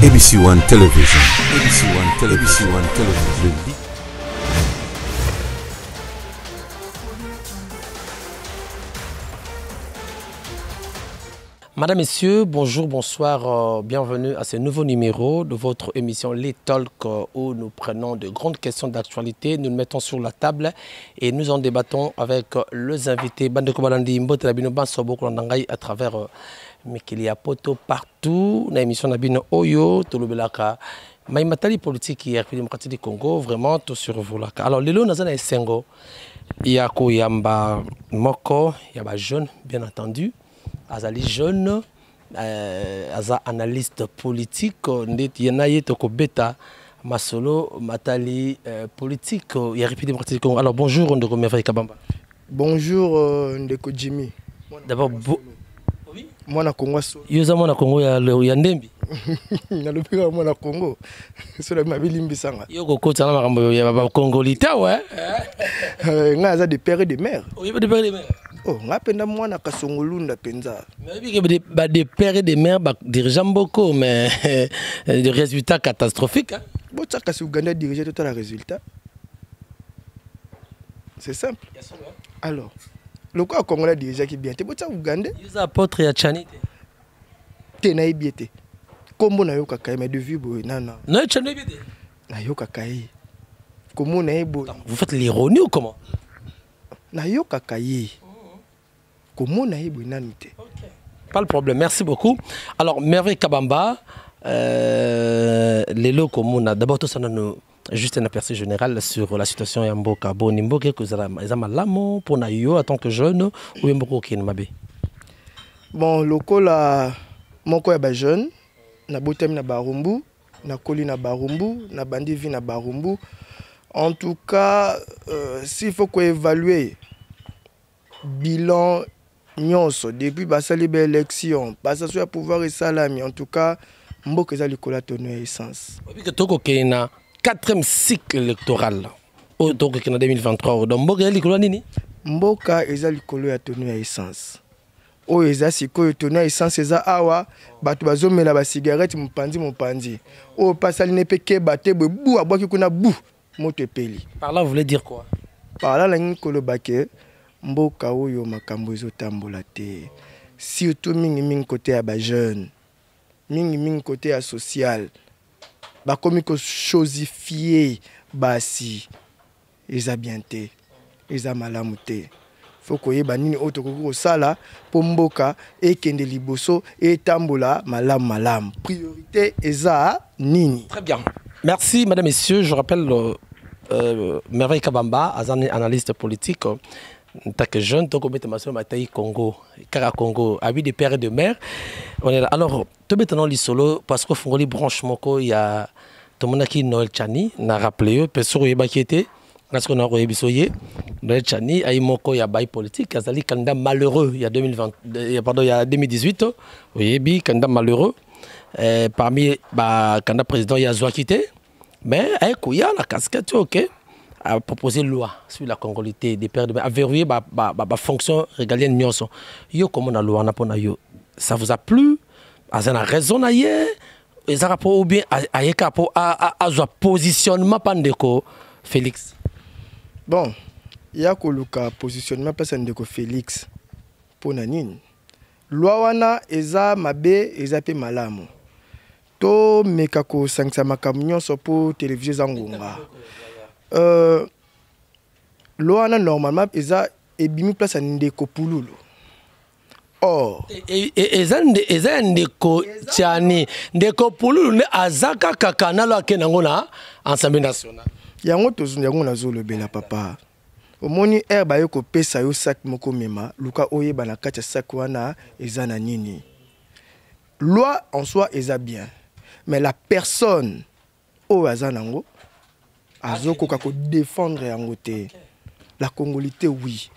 ABC One Television. ABC One Television. ABC One Television. Madame, Messieurs, bonjour, bonsoir, bienvenue à ce nouveau numéro de votre émission Les Talk où nous prenons de grandes questions d'actualité, nous le mettons sur la table et nous en débattons avec les invités. Bande Kobalandi Mbote Labino Bansobo Kolandangai à travers Mikilia Poto partout, dans l'émission Nabino Oyo, Tolobelaka, Maïmatali politique et RP démocratique du Congo, vraiment tout sur vous là. Alors, Lelo Nazana et Sengo, Yako Yamba Moko, Yaba jeune, bien entendu. Azali jeune, aza analyste politique, Yenaye Toko Beta, Masolo, Matali politique, Yaripi démocratique du Congo. Alors bonjour Ndeko Merveille Kabamba. Bonjour Ndeko Jimmy. D'abord, oui. Moi na Congo. Yoza moi na Congo ya Ndembi. Na lobika moi na Congo. Cela m'a bilimbi sanga. Yoko kota na makambo ya ba Congolita ouais. Nga aza de père et de mère. Oui, de père et de mère. Oh, nga penda moi na Kasongolunda penza. Mais oui que des pères et des mères dirigeant beaucoup mais des résultats catastrophiques hein. Bon ça kasi Ouganda diriger tout le résultat. C'est simple. Alors, le quoi Congolais diriger qui bien. Te bon ça Ouganda. Ils apôtres ya Tchani. Te na ibiete. Kombo na yo kakai mais de vue boy nana. Non Tchani ibiete. Na yo kakai. Comment na ebo. Vous faites l'ironie ou comment? Na yo kakai. Comment na ebo nanite. Pas le problème, merci beaucoup. Alors, Merveille Kabamba, les lots communs, d'abord, tout ça, nous juste un aperçu général sur la situation à Mboka. Bon, Mboka, que vous avez mal pour Nayo en tant que jeune, ou Mboka qui est mabé. Bon, le col à mon coin est jeune, na botem na barumbu, na coli na barumbu, na bandivi na barumbu. En tout cas, s'il faut qu'on évalue bilan. Depuis l'élection, passation à pouvoir et salami, en tout cas, Mboka est l'école tonné essence. Depuis que Toko est na 4e cycle électoral, au Toko est en 2023, donc Mboka est l'école nini? Mboka est l'école tonné essence. O eza siko tonné essence eza awa, batu bazomela ba cigarette mupandi. O pasali ne peke bate bu abwaki kuna bu moto peli. Par là vous voulez dire quoi? Par là la nkolo bake Mboka oyo makambo ezotambola te. Surtout mingi côté ya ba jeune. Mingi côté ya social. Ba komi ko chosifier basi. Eza bien te. Eza malamu te. Faut koyeba nini oto ko sala po Mboka ekende liboso etambola malamu. Priorité eza nini. Très bien. Merci mesdames et messieurs, je rappelle Merveille Kabamba, analyste politique. Tant que jeune, tant que je Congo, Kara Congo, habit des pères et de mères. On est là. Alors, tu es dans l'isolo parce que Fongoli branchement il y a tout le monde qui Noël Chani, n'a rappelé, personne qui qui était, parce qu'on a rebisoyé Noël Chani, a eu moko ya bail politique, azali candidat malheureux il y a 2018, oui, bi candidat malheureux. Parmi candidat président il y a Zouakité, mais il y a la casquette, ok. A proposé loi sur la congolité des pères de mère, à verrouiller la fonction régalienne nyonso. Yo comme on a loi na pona yo. Ça vous a plu? Azana raison na ye? Eza rapport ou bien ayeka pour a positionnement pandeko Félix. Bon, ya ko luka positionnement pandeko Félix pona nini? Loi wana eza mabe eza pe malamu. To meka ko sangisa makambo nyonso po télévision zangonga. Loana normalement eza ebimi place ndeko pululu. Or eza ndeko Tchani ndeko pululu ne azaka kakana lo akenango na Assemblée nationale. Yango tozunda yango na zolo bela papa. Omoni herba yo ko pesa yo sac moko mema luka oyeba na kati sac wana eza na nini. Loi en soi eza bien, mais la personne o azanango azoko kako défendre yango te. La congolité oui,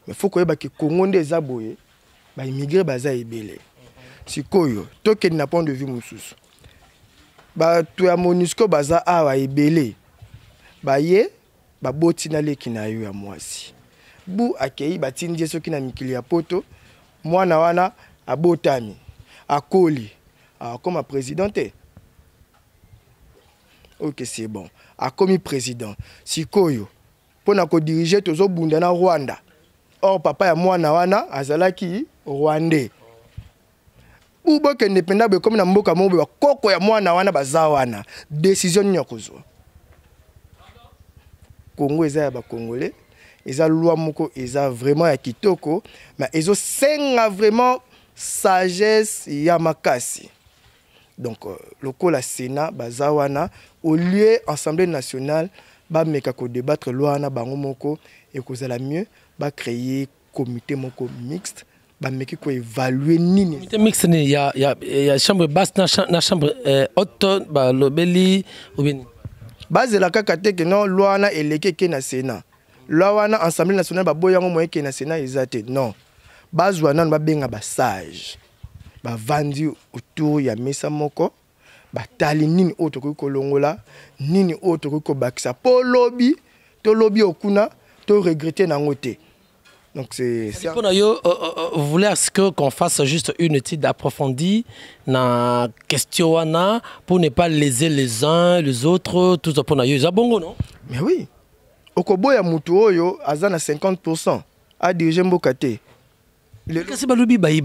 mais faut que que Congo ndeza boye ba immigré baza ebele. Sikoyo toke na point de vue mususu. Ba to ya MONUSCO baza awa ebele. Ba ye ba botina leki na yo ya mwasi. Bu akei batindi soki na mikili ya poto mwana wana abotami akoli comme présidente ok c'est bon a commis président sikoyo pona ko diriger tozo bunda na Rwanda or papa ya mwana wana azalaki Rwandais ubo ke indépendable comme na mboka mobe ba koko ya mwana wana baza wana décision nyakozwa Congo eza ya ba congolais eza loi moko eza vraiment ya kitoko mais ezo senga vraiment sagesse ya makasi. Donc lokola Sénat baza wana au lieu Assemblée nationale ba meka ko débattre loi na bango moko et kozala mieux ba créer comité moko mixte ba meki ko évaluer nini comité mixte ni ya chambre basse na chambre haute ba lobeli ou bien base la kaka te que non loi na eleke ke na Sénat loi wana Assemblée nationale ba boyango moye ke na Sénat ezate non base wana ba benga ba sage ba vandi autour ya mesa moko ba tali nini autre ko longola nini autre ko bakisa po lobby to lobby okuna to regretter na ngote. Donc c'est vous voulez à ce que qu'on fasse juste une étude approfondie na question wana pour ne pas léser les uns les autres tout ça pour na yo za bongo non mais oui okoboya mutu oyo azana 50% a diriger mboka te. Qu'est-ce que balubi bayi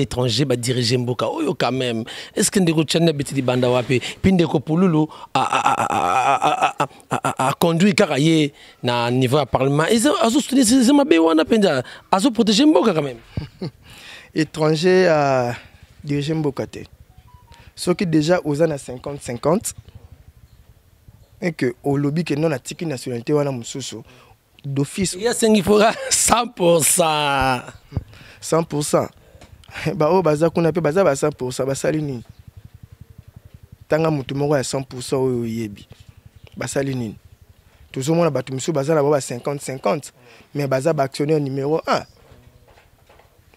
étranger ba diriger mboka oyo quand même est-ce que ndeko tchane beti di banda wapi puis ndeko pululu a conduit karaye na niveau à parlement et azo soutenir c'est mabe wana penja azo protéger mboka quand même étranger à diriger mboka te ceux qui déjà osana 50-50 et que au lobby que non a tiki nationalité wana mususu d'office il y a 5 fera 100%. 100%. Ba o baza kuna pe baza ba 100% basali nini. Tanga mutu moko ya 100% oyo yebi. Basali nini. Toujours mona batu musu baza na ba 50-50 mais baza ba actionnaire numéro 1.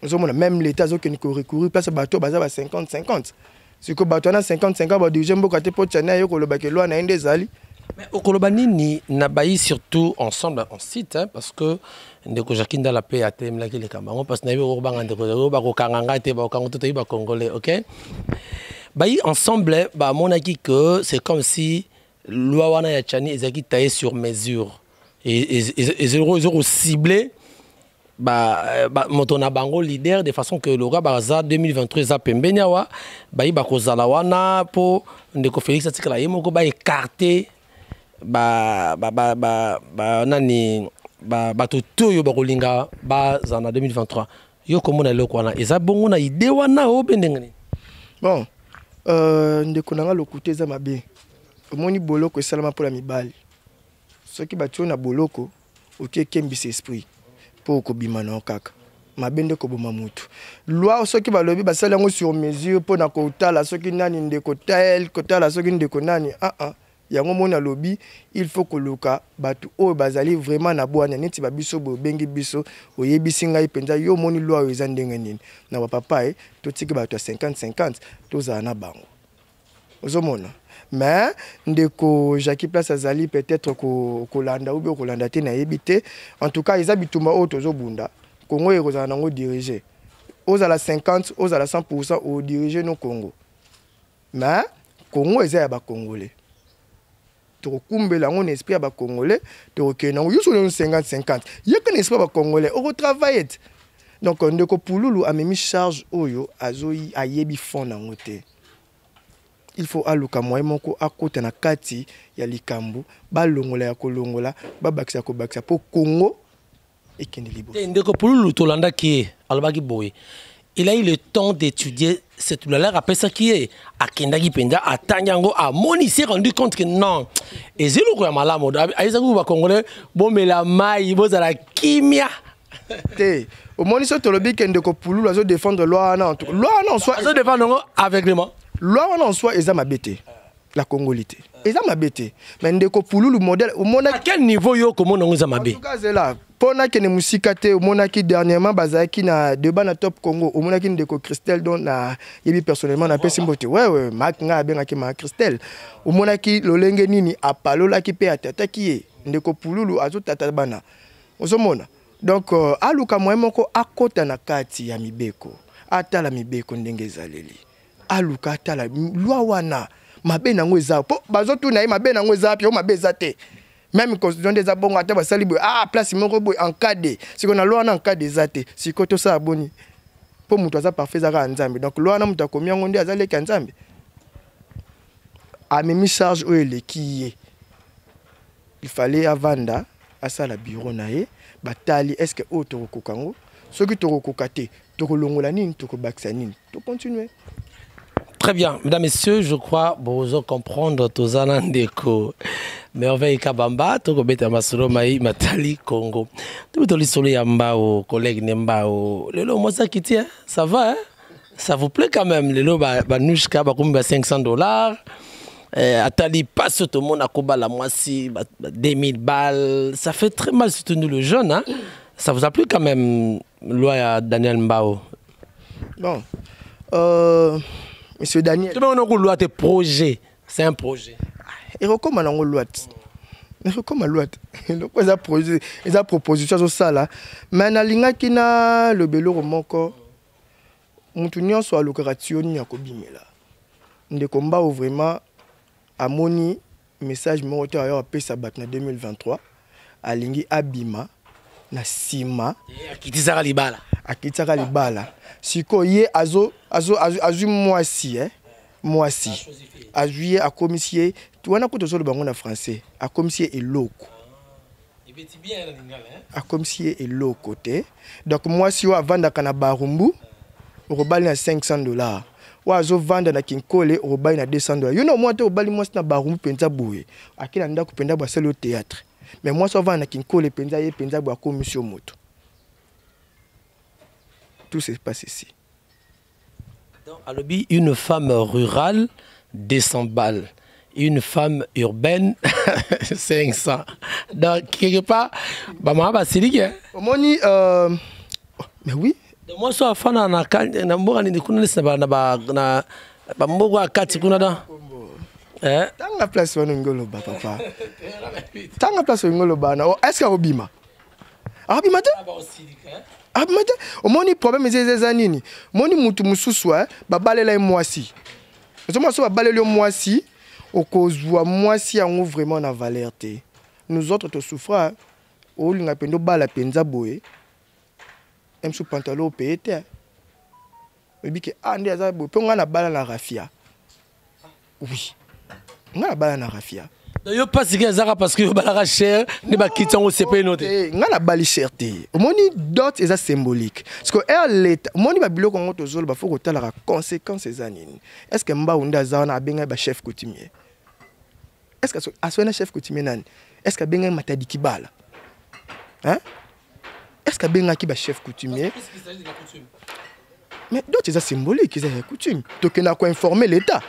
Nous mona même l'état zo ke ni ko recourir place bato baza ba 50-50. Siko bato na 50-50 ba diriger mboka te po tchana yo ko loba ke loi na inde zali. Mais au Kolobani n'a bailli surtout ensemble en site hein, parce que ndeko Jakinda la paix a thème là qui les Cameroun parce que n'avait au bang ndeko ba ko kanganga te ba ko tout ba congolais OK bailli ensemble ba monaki que c'est comme si loi wana ya Tchani ezaki taillé sur mesure et zéro ciblé ba motona bango leader de façon que le roi baza 2023 za pembenya wa bailli ba ko zala wana po ndeko Félix atikala yemoko ba écarter nani bato toyo bakolinga baza na 2023 yo komona eloko wana eza bongo na ide wana o bendengani bon ndeko nanga lokuta eza mabe omoni boloko esalama mpo na mibali soki batio na boloko otie kembisa esprit mpo okobima na kaka mabe nde koboma mutu loi soki balobi basali yango sur mesure mpo na kotala soki nani ndeko tel kotala soki ndeko nani yango mona lobby il faut que loka batu o bazali vraiment na bwana neti ba biso bo bengi biso oyebisi ngai penza yo moni loi eza ndenge nini na ba papa to tiki batu 50-50 to za na bango ozomona mais ndeko Jackie Place azali peut-être ko landa ou bien ko landa te na yebite en tout cas eza bitumba o tozo bunda Congo e kozana nango diriger ozala 50 ozala 100% o diriger no Congo mais Congo eza ya ba congolais kumbela on esprit ba congolais to kena yo so 50-50 yeka n'esprit ba congolais au travail donc ndeko pululu a mis charge oyo azoyi ayebi fond na ngote il faut aluka moye moko akota na kati ya likambu ba longola ya kolongola ba bakisa ko bakisa po Congo ekende libre ndeko pululu to landa ki alobaki boye il a eu le temps d'étudier cette loi-là. Après ça, qui est à Kendagi Penda, à Tanyango, à Moni, s'est rendu compte que non. Et c'est le quoi, malade, Aïsagou va congolais, bon, mais la maille, il va à la kimia. Au Moni, c'est le bic de Kopulu, la zone défendre loi en soi. La défendre aveuglément. Loi en soi, ils ont ma bête. La congolité. Ils ont ma bête. Mais Ndeko Pulu, le modèle, au monde. À quel niveau yo, comment on a ma bête? En tout cas, c'est là. Pona ke ne musikate au monaki dernièrement bazaki na débat na Top Congo au monaki ndeko Christelle don na yebi personnellement na pesi mbote ouais mak nga benga ki ma Christelle au monaki lolenge nini apalola ki pe atata ki ndeko pululu azo tata bana ozomona donc aluka moye moko akota na kati ya mibeko atala mibeko ndenge zaleli aluka atala lwa wana mabe nango eza po bazotu na ye mabe nango eza puis o mabe eza te même constitution des abonga ta basali boy place moko boy en cas de si qu'on a loi en cas des athées si ko to ça boni po mutu aza parfait zaka nzambe donc loi na mutu akomi yango ndi azali ka nzambe a memi charge o ele qui il fallait avanda à ça la bureau na ye batali est-ce que auto kokango soki to kokate to kolongola nini to ko bakisa nini to continuer. Très bien, mesdames, messieurs, je crois que vous comprendre tous les andeko. Merveille Kabamba, tout comme bête masolo maï matali Congo. Tout le soleil yamba collègue Nembao. Le lot moi ça qui tient, ça va hein? Ça vous plaît quand même le lot banushka bakumba $500. Atali passe tout le monde à Koba la moitié 2000 balles. Ça fait très mal surtout nous le jeune hein. Ça vous a plu quand même loi Daniel Mbao? Bon. Monsieur Daniel. Tu veux qu'on loi tes projets, c'est un projet. Et recommande on loi. Et recommande loi. Donc les projets, les propositions sur ça là. Mais na linga kina le belo romoko. Mutunyo soit l'occasion ni akobimela. Nde combat vraiment à moni message mo to ayo apesa bat na 2023 alingi abima na sima akitizaka libala. Akitaka libala siko ye azu moisi moisi a juillet a commissaire tu wana ko tozolo bango na français a commissaire eloko ibeti bien na lingala a commissaire eloko te donc moisi wa vanda kana barumbu robali na $500 wa zo vanda na kinkole robali na $200 you know moi te robali moisi na barumbu penza boye akina ndako penda ba selo théâtre mais moi so vanda na kinkole penza ye penza ba commission moto. Tout se passe ici. Donc, à l'objet, une femme rurale, 200 balles. Une femme urbaine, 500. Donc, quelque part, maman va se dire. Moni, mais oui. Moi, je suis fan de la Tanga place ngolo ba papa. Tanga place ngolo ba na. Est-ce que Obima? Obima te? Moni problème c'est nini? Moni mutu mususu babalela moisi. Nous sommes babalela moisi okozwa moisi yango vraiment na valeur te. Nous autres to souffra o linga pendo bala penza boye. Même sous pantalon payé te. Mais que ande aza bo ponga na bala na rafia. Oui. Nga na bala na rafia. Yo pas si parce que yo balaka cher ne ba kitango au CP noté. Nga na bali cherté. Moni dot est symbolique. Parce que l'état moni ba biloko ngo tozolo ba faut ko tala conséquences ezanini. Est-ce que mba unda za na benga ba chef coutumier? Est-ce que asona chef coutumier nani? Est-ce que benga matadi kibala? Hein? Est-ce que benga ki ba chef coutumier? Mais dot est symbolique, c'est coutume. Donc na ko informer l'état.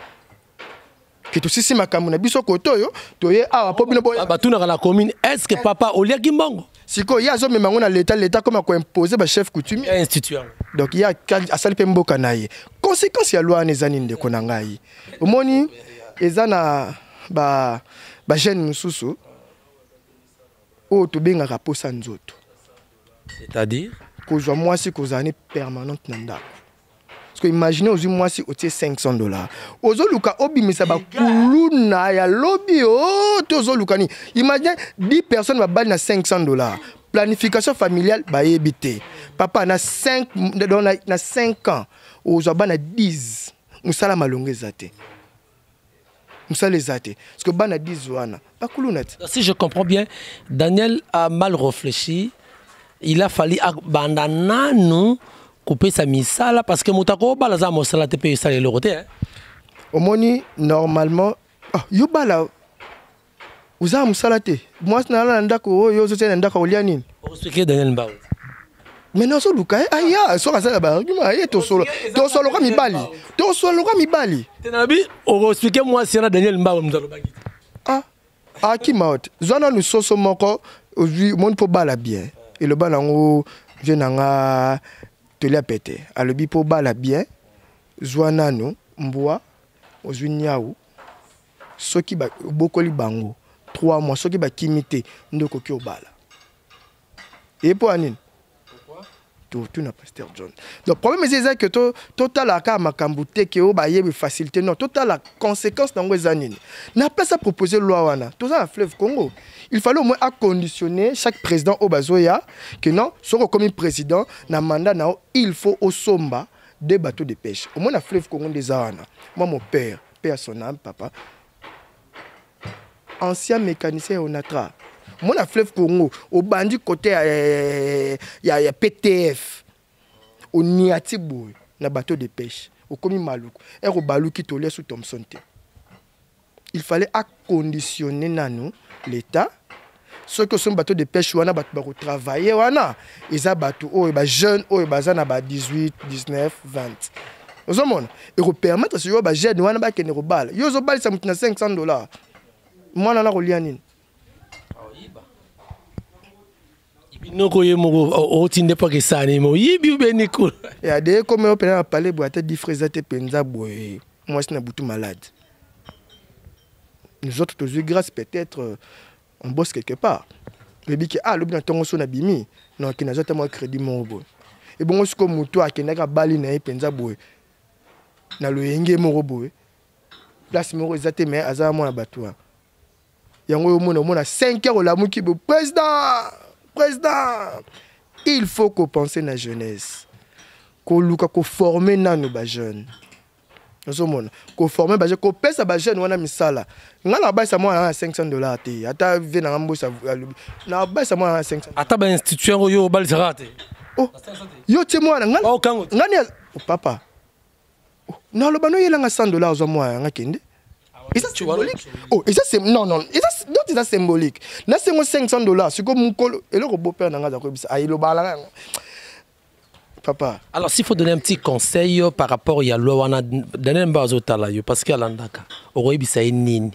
Que tout si makambo na biso koto yo toye awa po bino boya batuna la commune est-ce que papa olia kimbango siko ya zo memango na l'état comme ko imposer ba chef coutumier institution donc ya asali pe mboka na ye conséquence ya loi nezani ndeko na ngai omoni ezana ba jeune mususu o to benga raposa nzoto c'est-à-dire kozwa mwasi kozani permanente na ndako. Parce que imaginez aux mois si au $500. Ozo luka obi misaba kuluna ya lobby tozo lukani. Imaginez 10 personnes va bal na $500. Planification familiale ba yebité. Papa na 5 na 5 ans. Ozo ba na 10. Musala malonge zate. Musala zate. Parce que ba na 10 wana. Ba kuluna. Si je comprends bien, Daniel a mal réfléchi. Il a fallu abandonner nous couper sa misala parce que mutako bala za mosala te pe sala le côté. Omoni normalement yo bala uza musala te. Moi na ndako yo zo tena ndako olia nini? Pour expliquer Daniel Mbao. Mais non so luka aya so ka sala ba argument aye to solo ka mibali. To solo ka mibali. Tena bi o expliquer moi si na Daniel Mbao mzalo bagi. Qui maot. Zona nous soso moko mon po bala bien. Et le balango je nanga telia pété. Alobi po bala bien. Zwanano mboa ozwi nyau. Soki ba bokoli bango 3 mois soki ba kimité ndoko ki obala. Et pour anine. Pourquoi? tout na Pasteur John. Donc problème c'est que total la ka makambu te ke o ba yebi facilité non total la conséquence nango ezanini. Na pas ça proposer loi wana. Tout ça la fleuve Congo. Il fallait au moins conditionner chaque président au bazoya que non, soko comme président na mandat na il faut au somba des bateaux de pêche. Au moins la fleuve Congo des wana. Moi mon père, paix à son âme papa. Ancien mécanicien au Natra. Moi, la fleuve Congo, au bandit côté, il y a PTF, au Niatibou, na bateau de pêche, au Komi Malouk, et au Balou qui tolère sous Thompson. Il fallait conditionner l'État. Ceux qui sont bateaux de pêche, ils ont travaillé, ils ont bateau, ils jeunes, ils ont 18, 19, 20. Vous avez et permettre à ceux qui sont jeunes, ils ont bal. Ils ont bal, ça me $500. Moi, je suis là. Noko ye mo otinde pa ke sani mo yibi ubeni cool. Et à des comme on peut parler boîte diffrésate penza boy. Moi c'est na boutou malade. Nous autres tous grâce peut-être on bosse quelque part. Le biki ah le bien tongo so na bimi. Non qui n'a jamais moi crédit mon boy. Et bon ce comme muto akenaka bali na penza boy. Na lo yenge mo boy. Place mo ezate mais aza mo na batua. Yango yo mona 5 heures la muki bo président. Président, il faut qu'on pense à la jeunesse. Qu'on forme nos jeunes. Qu'on forme les jeunes. Qu'on pèse les jeunes. On a mis ça là. On a $500. Ata vient dans l'ambassade. On a mis ça à 500. Ata ba institution yo bal zarate. Oh, yo te moi là. Oh papa. Non le bano yelanga $100 zo moi ngakende. Et ça symbolique. Oh, et ça c'est non. Et ça c'est ça symbolique. Là c'est $500. C'est comme mon colo et le beau-père n'a pas ça. Ah il le bala. Papa. Alors s'il faut donner un petit conseil par rapport à loi wana donner un bazo tala yo parce que alandaka. Oroyebisa nini.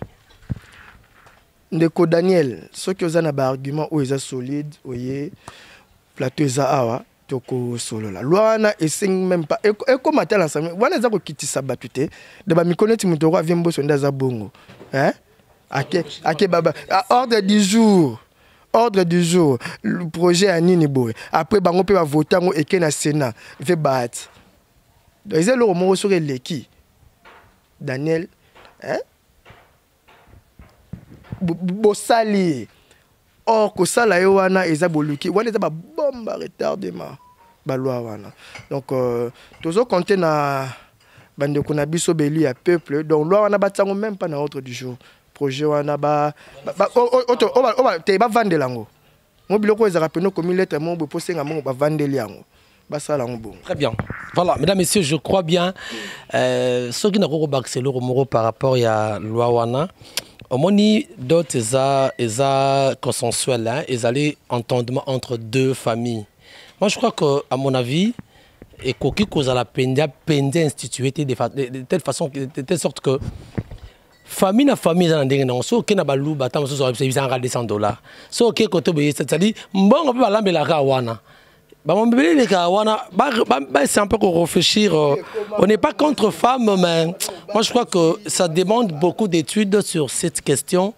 Ndeko Daniel, ceux qui ont un argument où ils sont solides, oyé plateau za awa. Solo la loi na essaye même pas et comme matin ensemble wana za ko kitisa batute de ba mikoneti mutoro vient boso ndaza bongo hein ake baba ordre du jour le projet à nini boy après bango pe va voter ngo eke na Sénat fait bat donc ils le mo sur leki Daniel hein bosali or ko sala yo wana eza boluki wana eza ba bomba retardement ba loi wana donc tozo compter na bande ko na biso beli ya peuple donc loi wana batango même pas na ordre du jour projet wana ba te ba vandela ngo mo biloko ezaka peno comme lettre mo bo posenga mo ba vandeli yango ba sala ngo bon. Très bien. Voilà, mesdames messieurs, je crois bien ceux qui n'ont pas accès au par rapport à loi wana Omoni d'autres eza consensuel hein, ils allaient entendement entre deux familles. Moi je crois que à mon avis et koki koza la pendia institué de telle façon de telle sorte que famille na famille za ndenge na so ke na balu batam so so bisa nga $200. So ke koto be c'est-à-dire mbongo pe balambela ka wana. C'est un peu qu'on réfléchir. On n'est pas contre femmes, mais moi je crois que ça demande beaucoup d'études sur cette question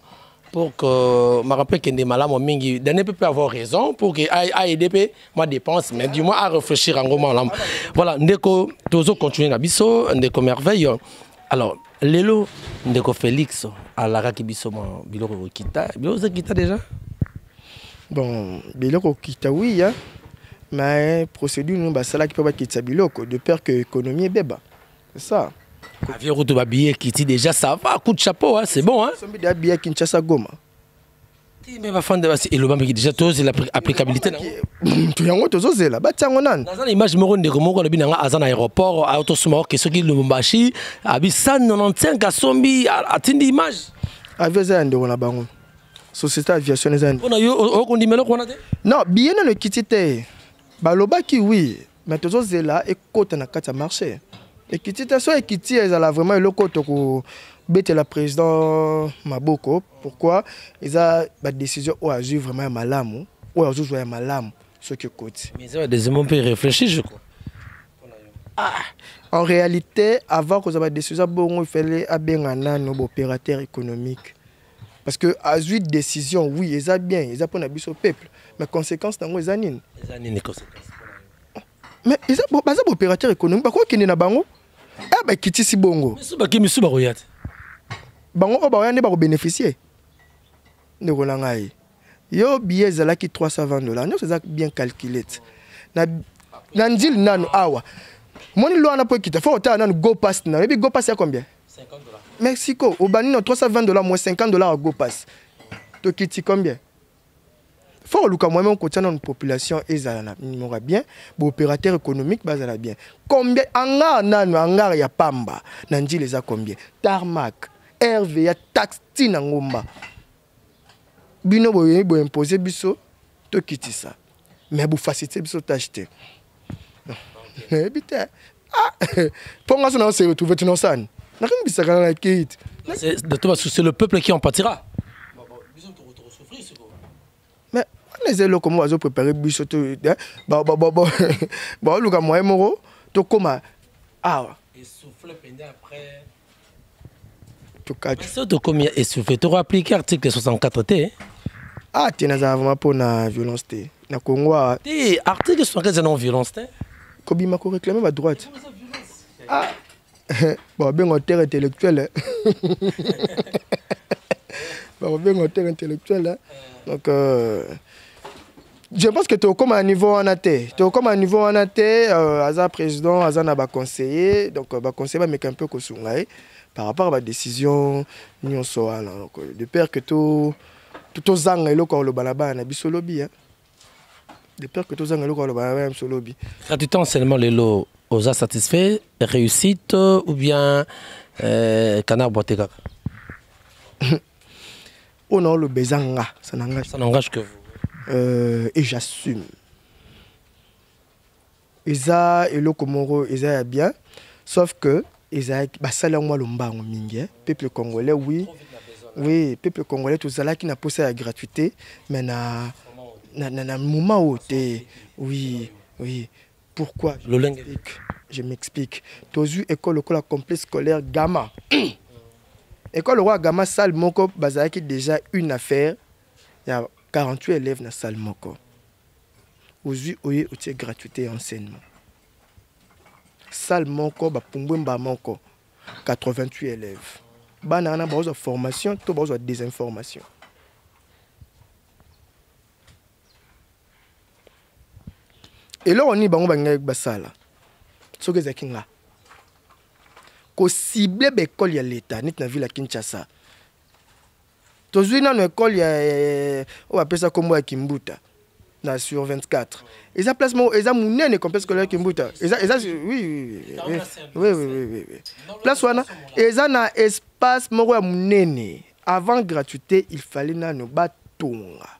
pour que je me rappelle qu'il y a des malades, je peut avoir raison pour que AIDP moi dépense, mais du moins à réfléchir en moment là. Voilà, Ndeko Tozo continue na biso, Ndeko merveille. Alors, Lelo Ndeko Félix à la Rakibiso Biloko Kita, Biloko Kita déjà. Bon, Biloko Kita oui hein. Mais procédure nous basala qui peut être quitter biloko de peur que l'économie est béba. C'est ça. Avion route babillé qui dit déjà ça va coup de chapeau hein, c'est bon hein. Sombi d'habiller Kinshasa Goma. Mais va fond de et le bambi déjà tous l'applicabilité là. Tu yango tozo zela ba tiango nan. Dans l'image mo ndeko moko le binanga azan aéroport auto smart que ce qui le Lubumbashi abi 195 à sombi atindi image. Avion ndeko na bango. Société aviation les Andes. On a eu au condimelo qu'on a dit. Non, bien le kitité. Balobaki oui, mais tozo zela et côte na kata marché. Et kitité so et kiti ezala vraiment le côte ko bete la président Maboko. Pourquoi ils a ba décision au azu vraiment malamu, ou azu joie malamu ce que côte. Mais ça des moments peut réfléchir je crois. En réalité, avant que ça ba décision bon il fallait abengana nos opérateurs économiques. Parce que à une décision, oui, ils ont bien, ils ont pour au peuple. Mais conséquences, ils ont les conséquences. mais ils ont des opérateurs économiques. Pourquoi qu'ils n'ont pas bango? Eh ben kiti si bongo. Mais c'est pas Bango o ba yande ba bénéficier. Ne rolangai. Yo billet zalaki $320. Non, c'est bien calculé. Na ndil nanu awa. Moni lo ana po kita. Faut ota nanu go pass na. Et puis go pass à combien? $50. Mexico, au banino $320 moins $50 à go pass. To kiti combien? Faut que moi-même côté dans une population ezalana n'aura bien, bon opérateur économique bazala bien. Combien angar ya pamba nandi les a combien? Tarmac, RVA, taxe tina ngomba. Bino bo imposer biso to kiti ça. Mais bo faciliter biso t'acheter. Mais bité ah pour moi ça on se retrouver dans ça. Na rien bisaka na kit. C'est le peuple qui en pâtira. Mais les élèves comme on va préparer biso to ba luka moyen moro to koma ah essouffler pendant après to catch. Ça to combien essouffler tu appliquer article 64T. Ah tu n'as vraiment pas na violence té. Na Congo té article 64 non violence té. Kobi mako réclamer ma droite. Ah bon ben en terre intellectuelle. Bon ben en terre intellectuelle. Donc je pense que tu es comme à un niveau en AT. Tu es comme à un niveau en AT, Aza président, Aza n'a pas conseillé. Donc, bah conseiller, mais un peu que par rapport à la décision, nous sommes de peur que tout zang et le corps le balaba n'a pas lobby. De peur que tout zang et le corps le balaba n'a pas lobby. Gratuitement seulement les lots aux satisfaits, réussite ou bien canard boité. Oh non, le bezanga, ça n'engage que vous. Et j'assume. Eza et le Komoro, Eza bien, sauf que Eza basala moi lomba en mingue, peuple congolais oui. Oui, peuple congolais tout ça là qui n'a pas la gratuité, mais na moment où oui, oui. Pourquoi? Je m'explique. Tozu école la complexe scolaire Gamma. École roi Gamma salle moko bazaki déjà une affaire. Il y a 48 élèves dans la salle moko. Aujourd'hui, il y a gratuité enseignement. Salle moko ba pumbumba moko 88 élèves. Banana ba ozo formation, to ba ozo désinformation. Et là on y bango banga ba sala. Soke zakinga. Ko cible be école ya l'état nit na ville à Kinshasa. Tozui na école ya on appelle ça comme Kimbuta na sur 24. Et ça placement et ça mounene complexe scolaire Kimbuta. Et ça oui. Place wana et ça na espace moko ya mounene. Avant gratuité, il fallait na no batonga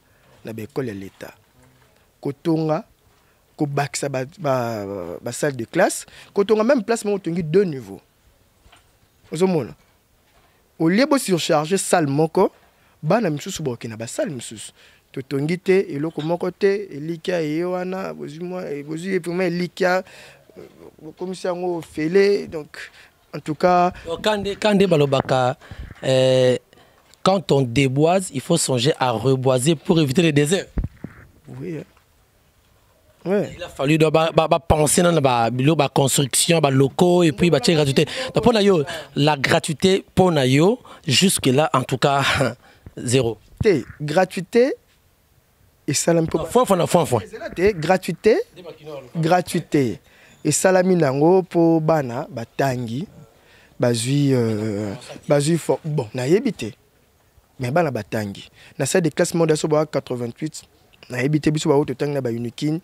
na école ya l'état. Kotonga ko baksa ba salle de classe, kotonga même place moko tongi deux niveaux. Ozomona. Au lieu de surcharger salle moko bana misusu boke na basal misusu to tongite eloko moko te elika ewana bozimwa bozi vraiment elika commission ngo fele. Donc en tout cas quand balobaka quand on déboise il faut songer à reboiser pour éviter les déserts. Oui. Ouais. Il a fallu penser dans la construction, les locaux et puis la gratuité. Donc pour la gratuité pour nayo jusque là en tout cas zéro. Gratuité et salami pour gratuité et salami nango pour bana batangi bazui bon na yebité mais bana batangi na salle de classe monde so 88 na yebité biso ba auto tanga ba unikin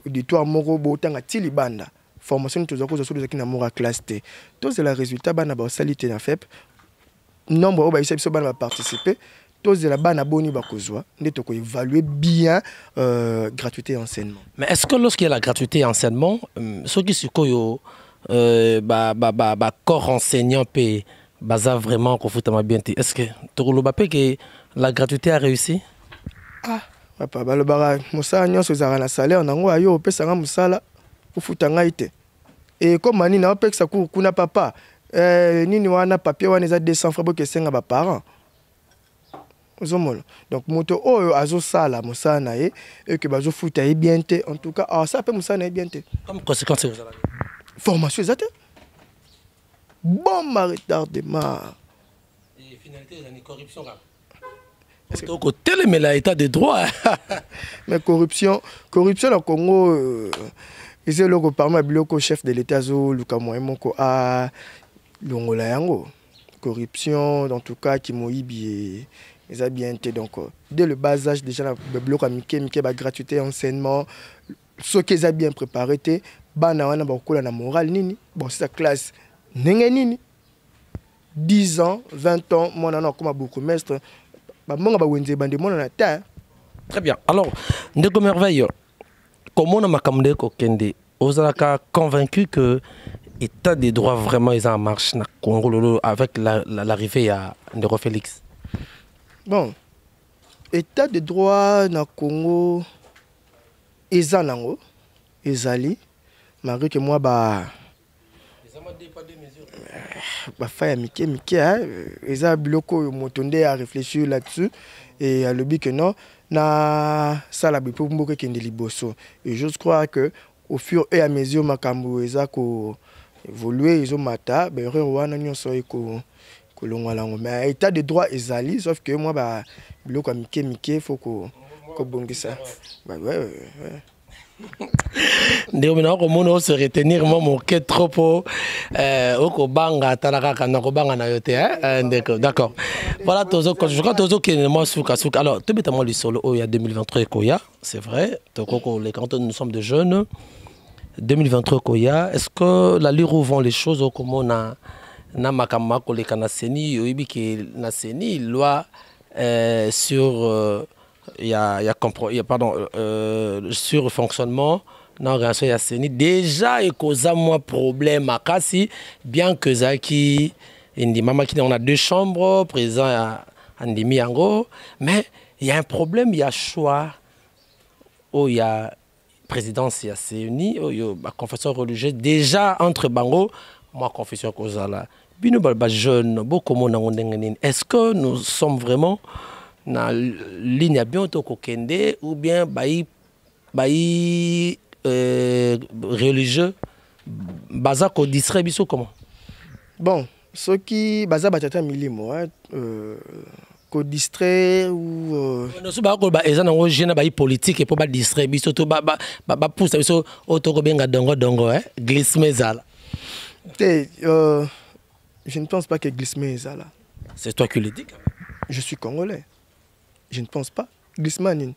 auditoire moko bo tanga tilibanda formation tozako zo na mora classe T tous c'est le résultat bana ba salité na FEP nombre o ba biso bana participer tous la bana boni ba kozwa ndeto ko évaluer bien gratuité enseignement. Mais est-ce que lorsqu'il y a la gratuité enseignement ceux qui sikoyo corps enseignant paye baza vraiment confutama bien est-ce que tokoloba pe que la gratuité a réussi? Ah papa balobara musala nyonso ezala na salaire nango ayo opesanga musala ofutanga ite et comme mani na opekisa kuna papa nini wana papier wana eza 200 francs bokesenga ba parents Donc moto oyo azo sala musana et que bazo futa e bien té en tout cas ça peut musana e bien té. Comme conséquence formation exacte. Bon retardement. Et finalité la corruption là. Donc au tel mais l'état de droit. Mais corruption au Congo ils ont le parmi biloko chef de l'état zo luka moyemoko a longola yango. Corruption en tout cas qui moyibi ils ont bien été donc dès le bas âge déjà le bloc à Mickey ba gratuité enseignement ce qu'ils ont bien préparé té bana wana ba kola na moral nini bon c'est sa classe nenge nini 10 ans 20 ans mon ana comme beaucoup mestre ba monga ba wenze bande mon na ta. Très bien. Alors ndeko merveille comment na makamde ko kende ozalaka convaincu que état des droits vraiment ils en marche na Congo lolo avec l'arrivée à Ndeko Félix. Bon, état de droit na Congo eza nango ezali malgré que moi ba fa ya mike eza biloko motonde à réfléchir là-dessus et à le but que non na sala bi pour mboka kende liboso et je crois que au fur et à mesure makambo eza ko évoluer ils ont mata ben wana nyonso eko kolongwalango mais état de droit ezali sauf que moi ba biloko mike faut ko bongisa bah ouais. Ndéomina ko mono se retenir mon quête trop oko banga talaka kana ko banga na yote d'accord voilà tozo je crois tozo qui moi souka alors tout bêtement le solo il y a 2023 koya c'est vrai toko les cantons nous sommes de jeunes 2023 koya est-ce que la lire où vont les choses au comment na makama ko les kanaseni yobi ki na seni loi sur il y a pardon sur le fonctionnement non réaction ya seni déjà et causa moi problème à kasi bien que zaki indi mama qui on a 2 chambres présent à Andimi yango mais il y a un problème il y a choix il y a présidence ya CENI la confession religieuse déjà entre bango moi confession kozala bino ba jeune beaucoup mon est-ce que nous sommes vraiment na ligne bien to kokende ou bien religieux baza ko distrait biso comment bon ce qui baza batata milimo ko distrait ou no so ba ko ba ezana ngo jeune ba politique et pour ba distrait biso to ba pousse biso auto ko benga dongo glissement zala je ne pense pas que glissement zala c'est toi qui le dis quand même. Je suis congolais. Je ne pense pas. Glissman,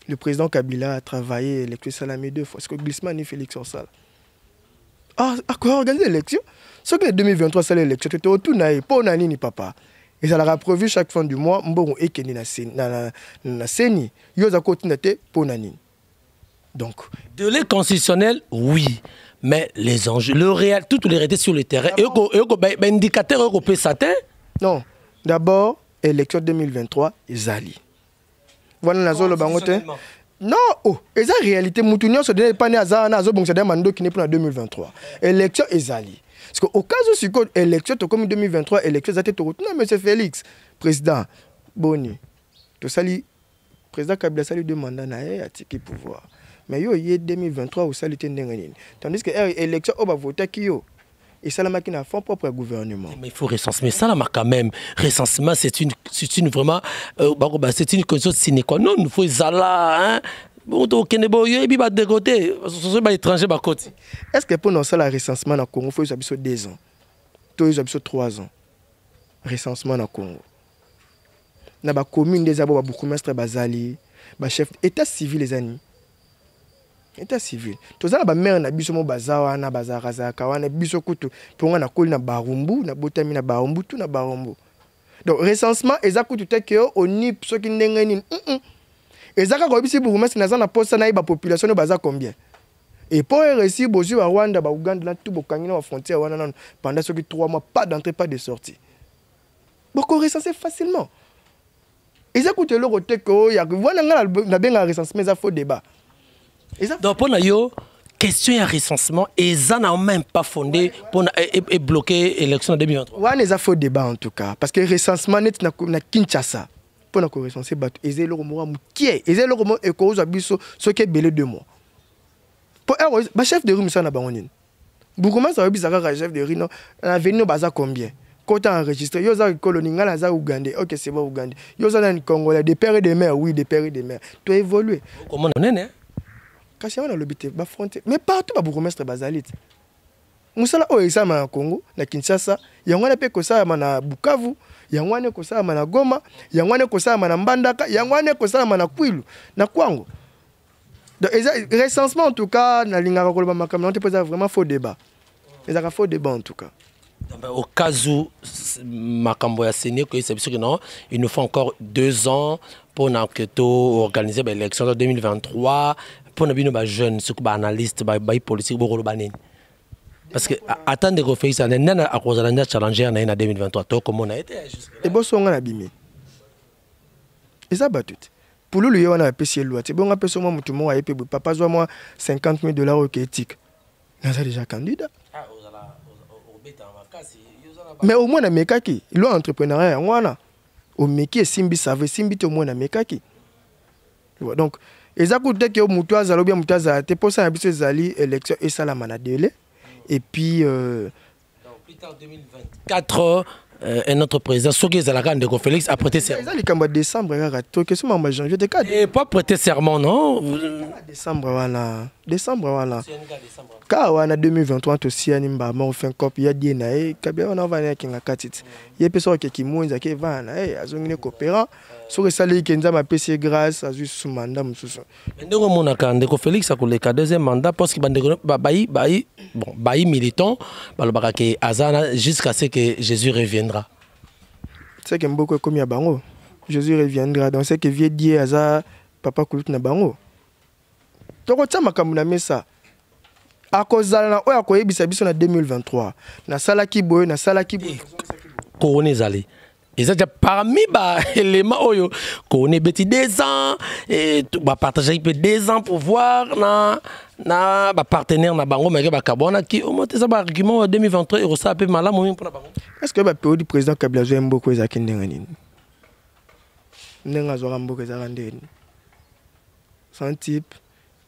le président Kabila a travaillé l'élection Salamé 2 fois. Est-ce que Glissman fait l'élection sale? Ah, à quoi organiser l'élection? Ce que 2023, c'est l'élection. Tu es autour de pas nani papa. Et ça l'a prévu chaque fin du mois. Mbongo ekeni na seni. Yoza kotinate pour nani. Donc. De l'aide constitutionnelle, oui. Mais les enjeux, le réel, toutes les réalités sur le terrain. Et indicateur européen, ça non. D'abord, élection 2023, Ezali. Voilà la zone bangote. Non, et ça réalité moutounion se donne pas né à nazo bon c'est des mando qui n'est pour 2023. Élection Ezali. Parce que au cas où c'est quoi élection comme 2023 élection ça tout non monsieur Félix président Boni. To sali président Kabila sali deux mandats na a tiki pouvoir. Mais yo y 2023 au sali tendengani. Tandis que élection on va voter qui yo. Et ça, la machine a son propre gouvernement. Mais il faut recenser. Mais ça, la quand même. Recensement, c'est une vraiment. C'est une condition sine qua non. Il faut zala. Bon, donc, il y a des côtés. Ce sont les étrangers à côté. Est-ce que pour nous, ça, le recensement dans le Congo, il faut y 2 ans. Il faut 3 ans. Recensement dans le Congo. Dans la commune, des abos, beaucoup de bazali, chef état civil, les amis. État civil. Tout ça, la mère na biso mo bazawa na bazaraza kawana biso kutu pour na koli na barumbu na botami na barumbu tout na barumbu. Donc recensement ezakutu teke oni so ki ndengeni. Ezaka ko bisi pour mettre na poste na ba population no baza combien. Et pour réussir bozu wa Rwanda ba Uganda na tout bokangina wa frontière wana pendant ce qui 3 mois pas d'entrée pas de sortie. Beaucoup recenser facilement. Ezakutu le teke ya wana na benga recensement za faux débat. Donc, pour nous, question de recensement, ils n'ont même pas fondé pour bloquer l'élection de 2023. Oui, il y a faux débat en tout cas. Parce que le recensement est na Kinshasa. pour nous recenser bateau et c'est le mois mukie et c'est le mois et cause abisso ce qui est belé 2 mois pour un chef de rue ça na bangonine beaucoup ça bizarre chef de rue non avenir baza combien quand enregistré yo za colonie ngala za Ougandais OK c'est bon Ougandais yo za na Congolais des pères et des mères oui des pères et des mères tu évoluer comment on est kasi on a l'obité ba frontière mais partout ba bourgmestre bazalit musala o examen na Congo na Kinshasa yangwana pe ko sa na Bukavu yangwane ko sa na Goma yangwane ko sa na Mbandaka yangwane ko sa na Kwilu na Kwango donc recensement en tout cas na lingaka ko ba makamna on te pose vraiment faux débat les a faux débat en tout cas. Au cas où Makambo a signé que c'est sûr que non, il nous faut encore 2 ans pour organiser l'élection de 2023 pour nous les jeunes, ceux qui sont analystes, les politiques, parce que attendre que Félix Anena à cause de la challenger en 2023, comme on a été. Et bon, on a abîmé. Et ça bat tout. Pour lui, on a un PC loi. C'est bon, on a PC moi, tout le monde a été papa, moi $50 000 au éthique. On a déjà candidat. Mais au moins na mekaki lo entrepreneuriat ngwana au meki simbi save simbi to moins na mekaki donc ezako te que mutu azalo bien mutu azala te posa na biso ezali élection et ça la manadele et puis plus tard 2024 un autre président Soki Zalaka Ndeko Félix a prêté serment. Ça les décembre que c'est en janvier de cadre. Et pas prêter serment non. Décembre voilà. Car on a 2023 aussi animba on fait copie ya dina et kabia on va na kinga katit. Il y a personne qui monza qui va na azongine coopérant sur sali kenza ma PC grâce à juste mandat mususu. Ndeko monaka Ndeko Félix a koleka deuxième mandat parce que bayi militant balobaka ke azana jusqu'à ce que Jésus reviendra. C'est que beaucoup comme ya bango. Jésus reviendra donc c'est que vieux Dieu aza papa kulut na bango. Toko tsa makambu na mesa. Akozala na oya koyebisa biso na 2023. Na salaki boy na salaki boy. Corona zali. Et ça parmi les éléments oyo qu'on est bêti 2 ans et ba partager peu 2 ans pour voir na ba partenaire na bango mais ba kabona qui au moins ça ba argument 2023 et ça peu mal pour na bango. Est-ce que ba période du président Kabila zo mboko ezaki ndenga nini? Ndenga zo mboko ezaka ndeni. Son type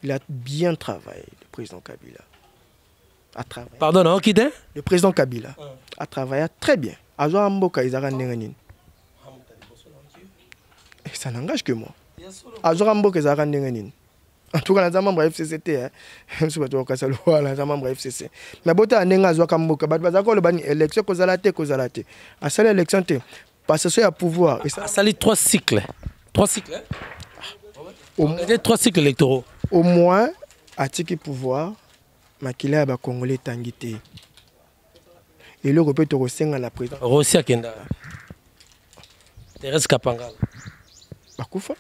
il a bien travaillé le président Kabila. A travaillé. Pardon, non, qui était? Le président Kabila a travaillé très bien. Azo mboka ezaka ndenga nini? Ça n'engage que moi. Azo mboka ezaka ndenga nini? En tout cas, les membres FCCT, hein, je ne sais pas si les membres FCC. Mais si on a azo mboka, bazako le bani élection kozalate. À cette élection te parce que y a pouvoir et ça sali 3 cycles. 3 cycles. Au moins 3 cycles électoraux. Au moins à tiki pouvoir makila ba congolais tangité. Et le repère te resenga la présidence. Rosia Kenda. Thérèse Kapanga. Bakufa.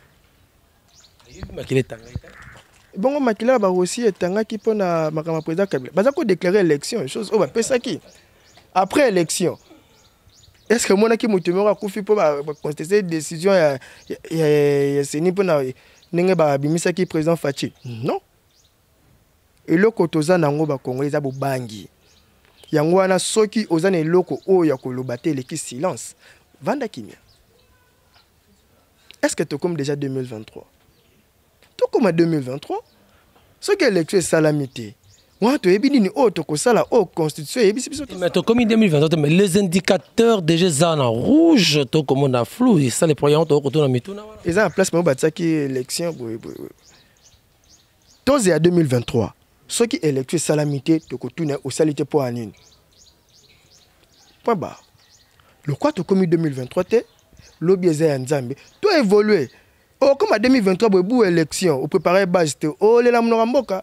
Makila tangita. Bon makila ba aussi tanga ki pona makama président Kabila. Bazako déclarer élection, chose o ba pesa ki. Après élection. Est-ce que mona ki mutumera kufi po ba contester décision ya seni pona nenge ba bimisa ki président Fachi. Non. Et le kotoza nango ba congolais za bo bangi. Yango wana soki ozana eloko oyo ya kolobate leki silence vanda kimia. Est-ce que tu comme déjà 2023 tout comme 2023 ce que l'élection est salamité moi tu ebi nini o to ko sala o constitution ebi biso mais to comme 2023 mais les indicateurs déjà ça en rouge to comme on a flou et ça les projets to ko to na mituna wana ils ont en place mais batsa ki élection toze à 2023 ce qui électeur salamité to ko tuna au salité pour anine point bas le quoi to comme 2023 te lobby eza nzambe to évoluer oh comme à 2023 bobu élection au préparer base te oh les la mboka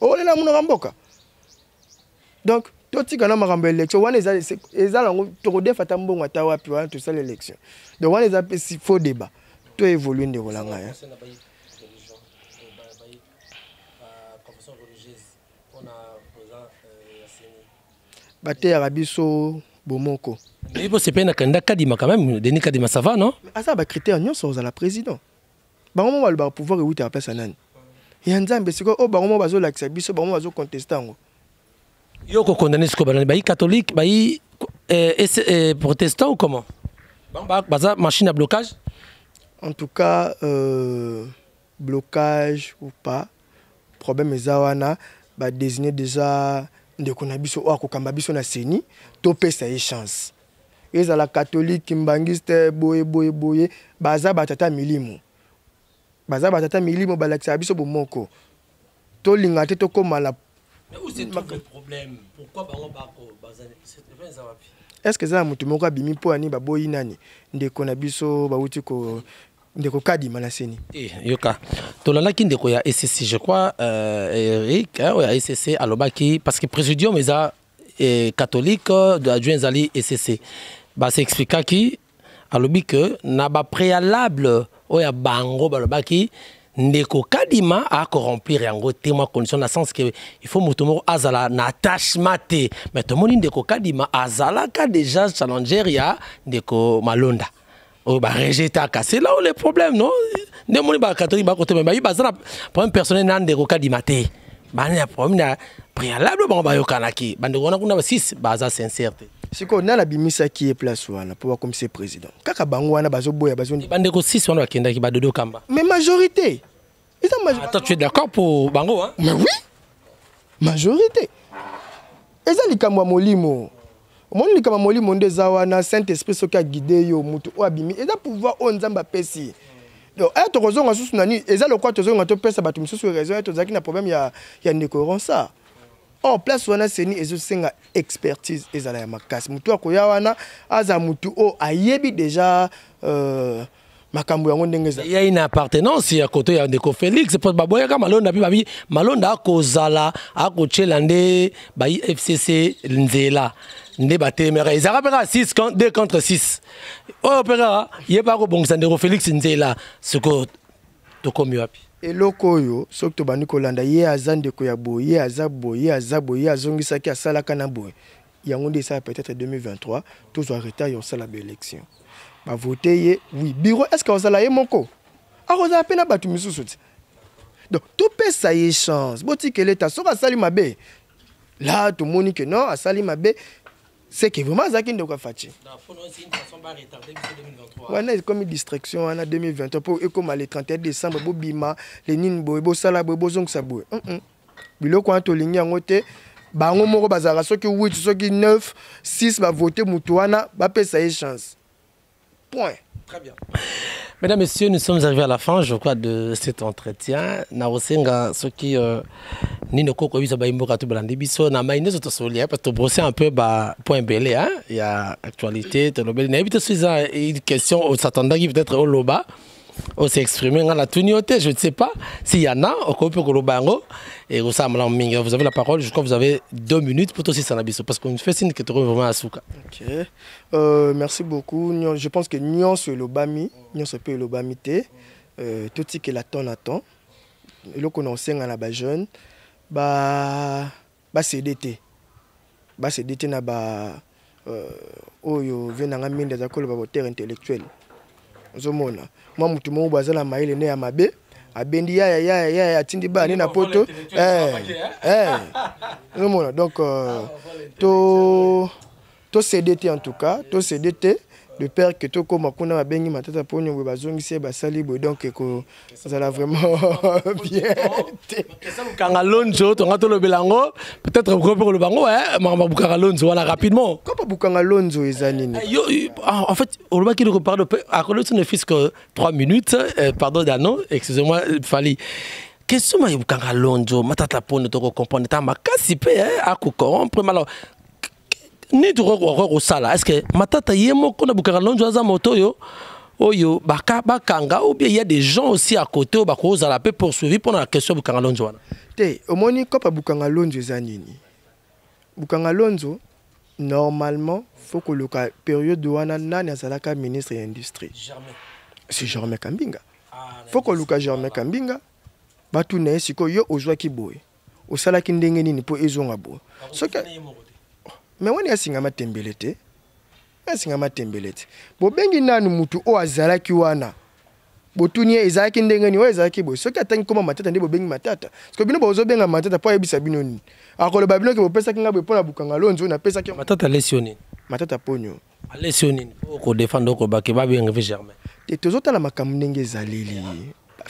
oh les la mboka donc to tika na makambo élection wana eza lango to ko defata mbongo ata wapi wana to sala élection donc wana eza si faux débat to évoluer ndeko langa ya Bate Arabiso Bomoko. Mais c'est pas un candidat Kadima quand même, Denis Kadima ça va non? Ah ça ba critère non sont à la président. Ba moment va le pouvoir et à place nani. Et Nzambe c'est quoi oh ba moment bazo l'accès biso ba moment bazo contester ngo. Yo ko condamner ce ko ba catholique, ba protestant ou comment? Baza machine à blocage. En tout cas, blocage ou pas, problème est zawana, bah désigner déjà de konabiso ou akokamba biso na seni, topé ça y chance. Et à la catholique kimbangiste boye, baza batata milimo. Baza batata milimo balakisa biso bomoko. To lingate to komala. Mais où c'est tout le problème? Pourquoi baza c'est très zawapi? Est-ce que ça mutu moko bimi po ani baboyi nani ndeko na biso bauti ko ndeko kadi manaseni yoka tolanda ki ndeko ya SCC je crois Eric ya SCC alobaki parce que présidium eza catholique de adjoint zali SCC ba s'expliqua ki alobi que na ba préalable oya bango balobaki ndeko kadima a corrompre yango témoin condition dans sens que il faut mutumo azala na attachement te mais tout monde ndeko kadima azala ka déjà challenger ya ndeko malonda o ba rejeter c'est là où le problème non ne moni ba catholique ba côté mais ba bazala problème personnel na ndeko kadima te ba na problème na préalable ba yokanaki ba ndeko na kuna ba 6 baza sincérité siko na la bimisa qui est place wana pour comme c'est président kaka bango wana bazo boya bazo bandeko 6 wana bakenda ki ba dodo kamba mais majorité attends tu es d'accord pour bango hein mais oui majorité eza likamwa molimo omoni likamwa molimo ndeza wana Saint Esprit soka guider yo mutu o abimi eza pouvoir o nzamba pesi donc to kozonga susu nani eza lokwa tozonga to pesa batu misusu raison to zaki na problème ya ndeko ça. En place wana seni ezosenga expertise ezala ya makasi mutu akoya wana aza mutu o ayebi déjà makambo yango ndengeza il y a une appartenance ya koto ya ndeko Félix pour baboya ka malonda bi babi malonda akozala akochela nde ba FCC nzela nde batemera ezaka peka 2 contre 6 o peka yeba ko bongisa ndeko Félix nzela siko to komi wapi eloko yo soki tobandi kolanda ye aza ndeko ya boye ye aza boye azongisaki asalaka na boye yango nde ça peut-être 2023 tous arrêter yo sala ba élection ba voter ye oui bureau est-ce que osala ye moko akoza pena batu misusu donc tout peut ça y chance boti que l'état soka sali mabe là tout moni que non asali mabe c'est que vraiment ça qui ne doit pas faire. On a comme une distraction en 2020 pour et comme le 31 décembre bobima les nin bobo sala bobo zong sabou. Biloko anto ligne ngote bango moko bazara soki 8 soki 9 6 va voter mutuana ba pesa y chance. Point. Très bien. Mesdames, Messieurs, nous sommes arrivés à la fin, je crois, de cet entretien. Naosenga, ce qui Nino Koko bisa ba imboka to blandi biso na maine zo to solia parce que brosser un peu ba point belé hein, il y a actualité, to lobel na éviter une question on s'attendait qu'il peut-être au loba. On s'est exprimé dans la tunioté, je ne sais pas s'il y en a au copie au lobango et au samlan minga. Vous avez la parole, je crois que vous avez 2 minutes pour aussi sanabiso parce qu'on fait signe que tu vraiment à souka. OK. Merci beaucoup. Je pense que nyon sur l'obami, nyon se peut l'obamité tout ce que l'attend attend. Et là qu'on enseigne à la jeune ba CDT. Ba CDT na ba oyo venanga minde za kolo ba terre intellectuel. Zomona moi mutu mo bazala maile ne ya mabe abendi ya tindi ba ni na poto zomona donc to CDT en tout cas to CDT de père que to comme kuna babengi matata ponyo we bazongisi ba sali bo donc ko ça la vraiment bien kanga lonjo to ngato lo belango peut-être ko le bango mama bukanga lonjo wala rapidement ko bukanga lonjo ezanini en fait on va qu'il reparle à cause ne fils que 3 minutes pardon Dano excusez-moi Fali question ma bukanga lonjo matata ponyo to comprendre ta makasi pe a ko corrompre malo ni tu au sala est-ce que matata yemo kona bukanga lonjo za moto yo oyo bakanga ou bien il y a des gens aussi à côté ba ko za la pe poursuivre pour la question bukanga lonjo wana te omoni ko pa bukanga lonjo za nini bukanga lonjo normalement faut que le période wana nani azalaka ministre de l'industrie c'est Germain Kambinga faut que luka Germain Kambinga batu na siko yo ozwa ki boy osala ki ndenge nini po ezonga bo soka mais wani asinga matembelete bo bengi nanu mutu o azalaki wana botuni ezaki ndenge ni o ezaki bo soki atangi koma matata ndi bo bengi matata parce que bino bozo benga matata po yebisa bino ni akolo babino ke bo pesa kinga bo pona bukanga lonzo na pesa ki matata lesioni matata ponyo allez sur une pour défendre ko ba ke ba bien Germain et tozota la makambo ndenge ezaleli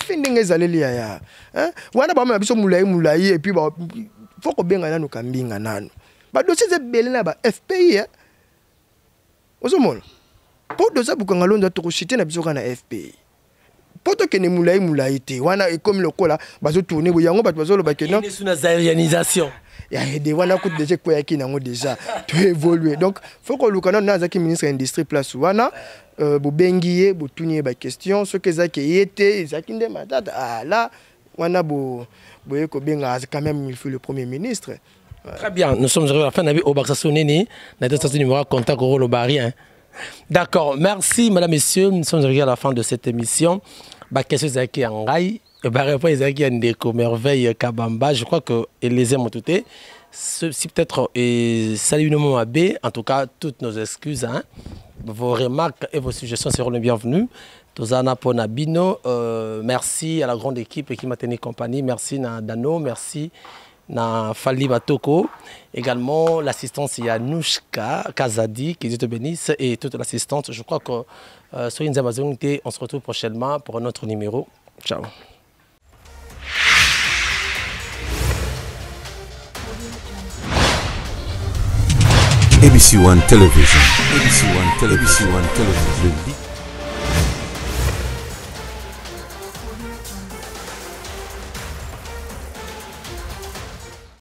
fait ndenge ezaleli ya hein wana ba ma biso mulai et puis ba faut ko benga nanu kambinga nanu ba dossier ebele na ba FPI hein ozomona po dossier bukanga londa to ko chiter na biso kana FPI poto que ne mulai te wana et comme le kola bazo tourner bo yango bato bazo lo ba que non c'est une zairianisation ya de wana ko déjà ko yaki nango déjà to évoluer donc faut que lukana na zaki ministre industrie place wana bo bengiye bo tunye ba question ce que zaki yete zaki nde matata ah là wana bo ko benga quand même il faut le premier ministre. Très bien, nous sommes arrivés à la fin de Obaxa Soneni, na station numéro contact au le barien. D'accord, merci mesdames messieurs, nous sommes arrivés à la fin de cette émission. Ba question zaki ngai ba réponse zaki ndeko merveille Kabamba, je crois que les aime tout si peut-être salut nous Mabé, en tout cas toutes nos excuses hein. Vos remarques et vos suggestions seront les bienvenues. Tozana Ponabino, merci à la grande équipe qui m'a tenu compagnie, merci na Dano, merci na Fali Batoko, également l'assistance Yanouchka Kazadi, qui Dieu te bénisse, et toute l'assistance. Je crois que soyez une Amazon, on se retrouve prochainement pour un autre numéro. Ciao. ABC One Television. ABC One Television.